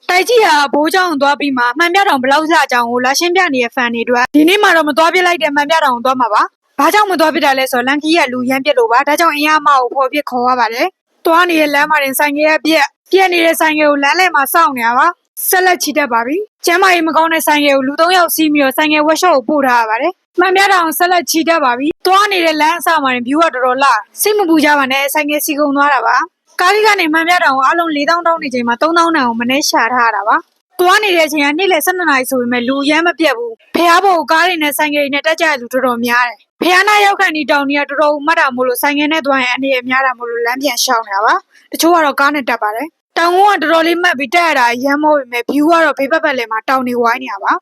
တိုက်ကြီးဟာဘိုးเจ้าကိုသွားပြီးမှမှန်ပြတောင်ဘလောက်လှကြောင်ကိုလာရှင်းပြနေတဲ့ဖန်တွေအတွက်ဒီနေ့မှတော့မသွားပြလိုက်တဲ့မှန်ပြတောင်ကိုသွားမှာပါ။ဘာကြောင့်မသွားပြတာလဲဆိုတော့လန်ကီးကလူရမ်းပြစ်လို့ပါ။ဒါကြောင့်အင်အားမကိုဖော်ပြခေါ်ရပါတယ်။သွားနေတဲ့လမ်းမှာတင်ဆိုင်ကရဲ့ပြက်နေတဲ့ဆိုင်ကကိုလမ်းလဲမှာစောင့်နေတာပါ။ဆက်လက်ချီတက်ပါပြီ။ကျမ်းမာရေးမကောင်းတဲ့ဆိုင်ကကိုလူ3ယောက်စီးပြီးတော့ဆိုင်ကဝက်ရှော့ကိုပို့ထားရပါတယ်။မှန်ပြတောင်ဆက်လက်ချီတက်ပါပြီ။သွားနေတဲ့လမ်းအစမှာတင် view ကတော်တော်လှစိတ်မပူကြပါနဲ့ဆိုင်ကစီကုံသွားတာပါ။ကားကြီးကနေမှန်ပြတောင်ကိုအားလုံး4000တောင်းနေချိန်မှာ3000တန်ကိုမနေ့ရှာထားရတာပါ။သွားနေတဲ့အချိန်ကနေ့လယ်12နာရီဆိုပေမဲ့လူရမ်းမပြတ်ဘူးဖះဘောကိုကားတွေနဲ့ဆိုင်ကယ်တွေနဲ့တက်ကြရလူတော်တော်များတယ်ဖះနာရောက်ခန့်ဒီတောင်ကြီးကတော်တော်မှတ်တာမို့လို့ဆိုင်ကယ်နဲ့သွားရင်အနေရများတာမို့လို့လမ်းပြန်ရှောင်နေတာပါတချို့ကတော့ကားနဲ့တက်ပါတယ်တောင်ကုန်းကတော်တော်လေးမှတ်ပြီးတက်ရတာရမ်းမိုးပေမဲ့ view ကတော့ဘေးဘက်လည်းမှာတောင်တွေဝိုင်းနေတာပါ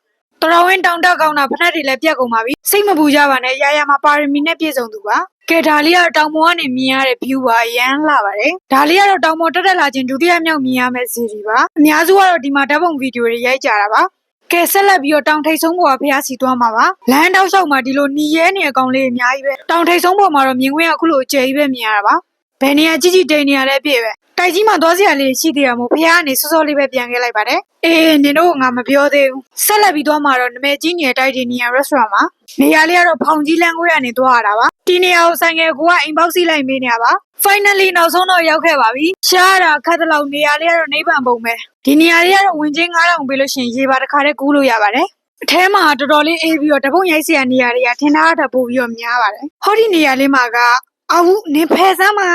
တော်ဝင်တောင်တက်ကောင်းတာဖက်တွေလည်းပြက်ကုန်ပါပြီစိတ်မပူကြပါနဲ့ရာမှာပါရမီနဲ့ပြည့်စုံသူပါကဲဒါလေးကတော့တောင်ပေါ်ကနေမြင်ရတဲ့ view ပါရမ်းလှပါတယ်ဒါလေးကတော့တောင်ပေါ်တက်လာခြင်းဒုတိယမြောက်မြင်ရမယ့်စီဒီပါအများစုကတော့ဒီမှာဓာတ်ပုံဗီဒီယိုတွေရိုက်ကြတာပါကဲဆက်လက်ပြီးတော့တောင်ထိပ်ဆုံးပေါ်ကဖျားစီသွားမှာပါလမ်းတောက်လျှောက်မှာဒီလိုနီရဲနေအကောင်လေးအများကြီးပဲတောင်ထိပ်ဆုံးပေါ်မှာတော့မြင်ခွင့်အခုလိုအကျယ်ကြီးပဲမြင်ရတာပါဘယ်နေရာကြီးတိမ်နေရလဲပြည့်ပဲတိုက်ကြီးမှာသွားစရာလေးရှိသေးရမို့ဖះကနေစောစောလေးပဲပြန်ခဲ့လိုက်ပါတယ်အေးနင်တို့ငါမပြောသေးဘူးဆက်လက်ပြီးသွားမှာတော့နမဲကြီးငယ်တိုက်ဒီနေရာ restaurant မှာနေရာလေးကတော့ဖောင်ကြီးလမ်းခွဲကနေသွားရတာပါဒီနေရာကိုဆိုင်ငယ်ကိုကအိမ်ပေါက်စီးလိုက်မေးနေတာပါ finally နောက်ဆုံးတော့ရောက်ခဲ့ပါပြီရှားတာခက်တဲ့လောက်နေရာလေးကတော့နိဗ္ဗာန်ပုံပဲဒီနေရာလေးကတော့ဝင်ချင်း9000ပေးလို့ရှိရင်ရေပါတစ်ခါတည်းကူးလို့ရပါတယ်အထဲမှာတော်တော်လေးအေးပြီးတော့တပုံရိုက်စရာနေရာတွေကထင်ထားတာပို့ပြီးတော့များပါတယ်ဟောဒီနေရာလေးမှာကအော်နင်ဖယ်စမ်းမှာ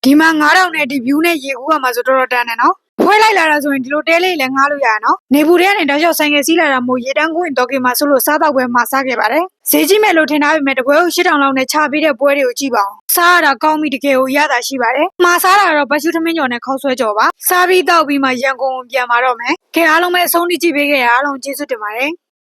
ဒီမှာ9000နဲ့ဒီ view နဲ့ရေကူးရမှာဆိုတော်တော်တန်တယ်နော်ဖွဲလိုက်လာတာဆိုရင်ဒီလိုတဲလေးလည်းငားလို့ရရနော်နေပူတဲ့ကနေတောက်လျှောက်ဆိုင်ငယ်စီးလာတာမို့ရေတန်းကိုရင်တော့ကင်မှာဆိုလို့စားတော့ပွဲမှာစားခဲ့ပါတယ်ဈေးကြီးမဲ့လို့ထင်ထားပေမဲ့တပွဲကို8000လောက်နဲ့ချပေးတဲ့ပွဲတွေကိုကြည့်ပါအောင်စားရတာကောင်းပြီတကယ်ကိုရတာရှိပါတယ်မှာစားတာတော့ဘတ်ရှူးထမင်းကျော်နဲ့ခောက်ဆွဲကျော်ပါစားပြီးတောက်ပြီးမှရန်ကုန်ပြန်มาတော့မယ်ခင်အားလုံးပဲအဆုံးထိကြည့်ပေးခဲ့ရအားလုံးကျေးဇူးတင်ပါတယ်